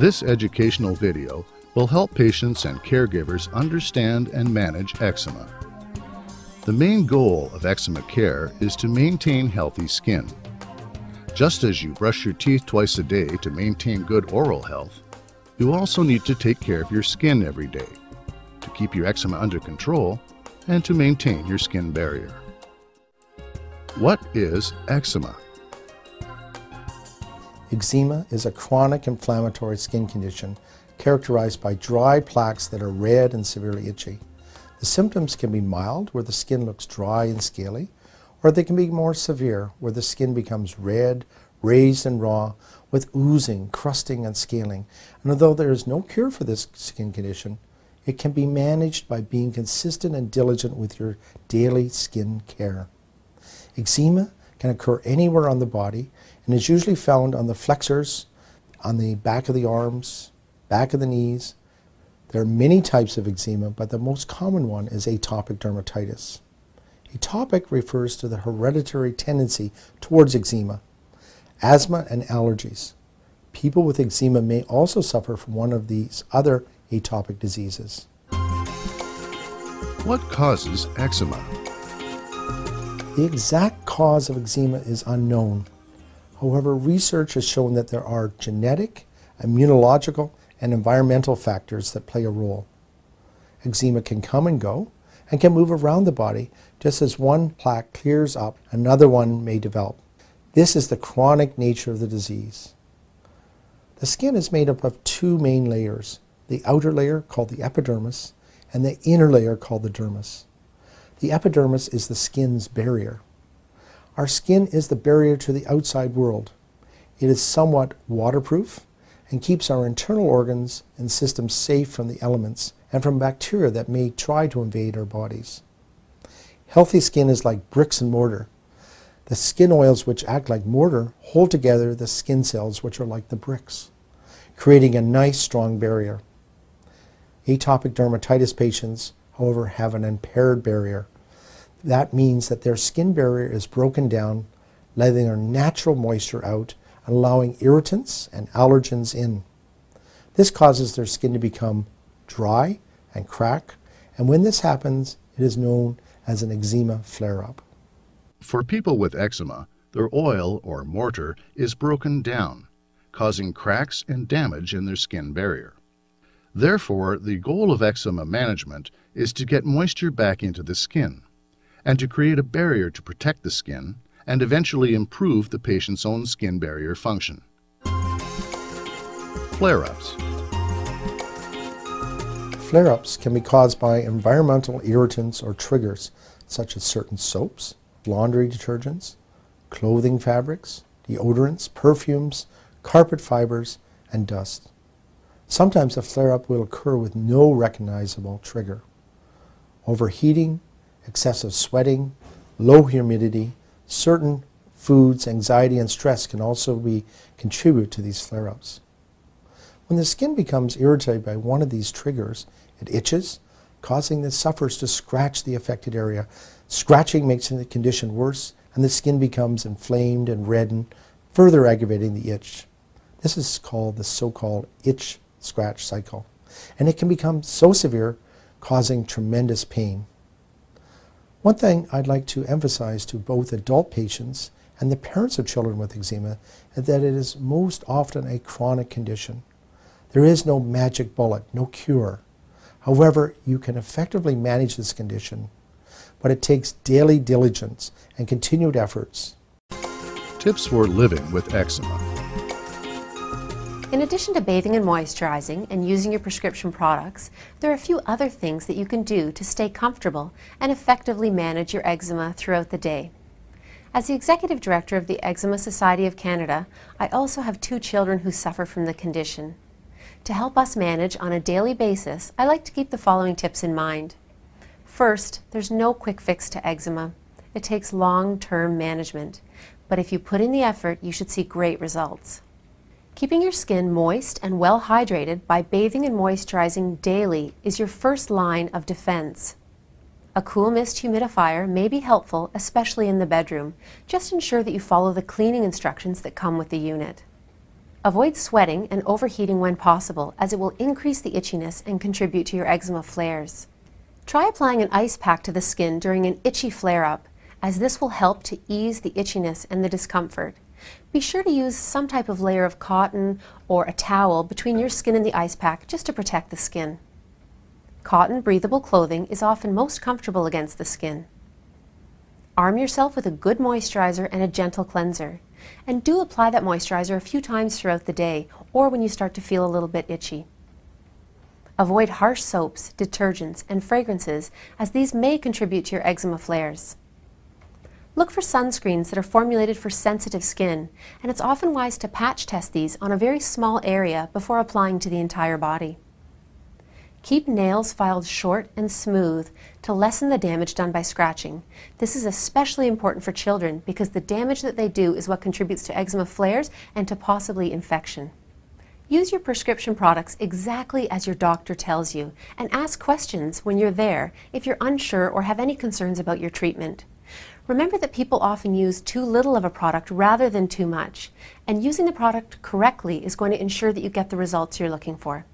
This educational video will help patients and caregivers understand and manage eczema. The main goal of eczema care is to maintain healthy skin. Just as you brush your teeth twice a day to maintain good oral health, you also need to take care of your skin every day to keep your eczema under control and to maintain your skin barrier. What is eczema? Eczema is a chronic inflammatory skin condition characterized by dry plaques that are red and severely itchy. The symptoms can be mild, where the skin looks dry and scaly, or they can be more severe, where the skin becomes red, raised and raw, with oozing, crusting and scaling. And although there is no cure for this skin condition, it can be managed by being consistent and diligent with your daily skin care. Eczema can occur anywhere on the body and is usually found on the flexors, on the back of the arms, back of the knees. There are many types of eczema, but the most common one is atopic dermatitis. Atopic refers to the hereditary tendency towards eczema, asthma and allergies. People with eczema may also suffer from one of these other atopic diseases. What causes eczema? The exact cause of eczema is unknown. However, research has shown that there are genetic, immunological, and environmental factors that play a role. Eczema can come and go and can move around the body. Just as one plaque clears up, another one may develop. This is the chronic nature of the disease. The skin is made up of two main layers, the outer layer called the epidermis and the inner layer called the dermis. The epidermis is the skin's barrier. Our skin is the barrier to the outside world. It is somewhat waterproof and keeps our internal organs and systems safe from the elements and from bacteria that may try to invade our bodies. Healthy skin is like bricks and mortar. The skin oils which act like mortar hold together the skin cells which are like the bricks, creating a nice strong barrier. Atopic dermatitis patients, however, have an impaired barrier. That means that their skin barrier is broken down, letting their natural moisture out and allowing irritants and allergens in. This causes their skin to become dry and crack, and when this happens, it is known as an eczema flare-up. For people with eczema, their oil or mortar is broken down, causing cracks and damage in their skin barrier. Therefore, the goal of eczema management is to get moisture back into the skin and to create a barrier to protect the skin and eventually improve the patient's own skin barrier function. Flare-ups. Flare-ups can be caused by environmental irritants or triggers, such as certain soaps, laundry detergents, clothing fabrics, deodorants, perfumes, carpet fibers, and dust. Sometimes a flare-up will occur with no recognizable trigger. Overheating, excessive sweating, low humidity, certain foods, anxiety, and stress can also contribute to these flare-ups. When the skin becomes irritated by one of these triggers, it itches, causing the sufferers to scratch the affected area. Scratching makes the condition worse, and the skin becomes inflamed and reddened, further aggravating the itch. This is called the so-called itch-scratch cycle, and it can become so severe, causing tremendous pain. One thing I'd like to emphasize to both adult patients and the parents of children with eczema is that it is most often a chronic condition. There is no magic bullet, no cure. However, you can effectively manage this condition, but it takes daily diligence and continued efforts. Tips for living with eczema. In addition to bathing and moisturizing and using your prescription products, there are a few other things that you can do to stay comfortable and effectively manage your eczema throughout the day. As the Executive Director of the Eczema Society of Canada, I also have 2 children who suffer from the condition. To help us manage on a daily basis, I like to keep the following tips in mind. First, there's no quick fix to eczema. It takes long-term management, but if you put in the effort, you should see great results. Keeping your skin moist and well hydrated by bathing and moisturizing daily is your first line of defense. A cool mist humidifier may be helpful, especially in the bedroom. Just ensure that you follow the cleaning instructions that come with the unit. Avoid sweating and overheating when possible, as it will increase the itchiness and contribute to your eczema flares. Try applying an ice pack to the skin during an itchy flare-up, as this will help to ease the itchiness and the discomfort. Be sure to use some type of layer of cotton or a towel between your skin and the ice pack just to protect the skin. Cotton breathable clothing is often most comfortable against the skin. Arm yourself with a good moisturizer and a gentle cleanser. And do apply that moisturizer a few times throughout the day or when you start to feel a little bit itchy. Avoid harsh soaps, detergents, and fragrances, as these may contribute to your eczema flares. Look for sunscreens that are formulated for sensitive skin, and it's often wise to patch test these on a very small area before applying to the entire body. Keep nails filed short and smooth to lessen the damage done by scratching. This is especially important for children because the damage that they do is what contributes to eczema flares and to possibly infection. Use your prescription products exactly as your doctor tells you, and ask questions when you're there if you're unsure or have any concerns about your treatment. Remember that people often use too little of a product rather than too much, and using the product correctly is going to ensure that you get the results you're looking for.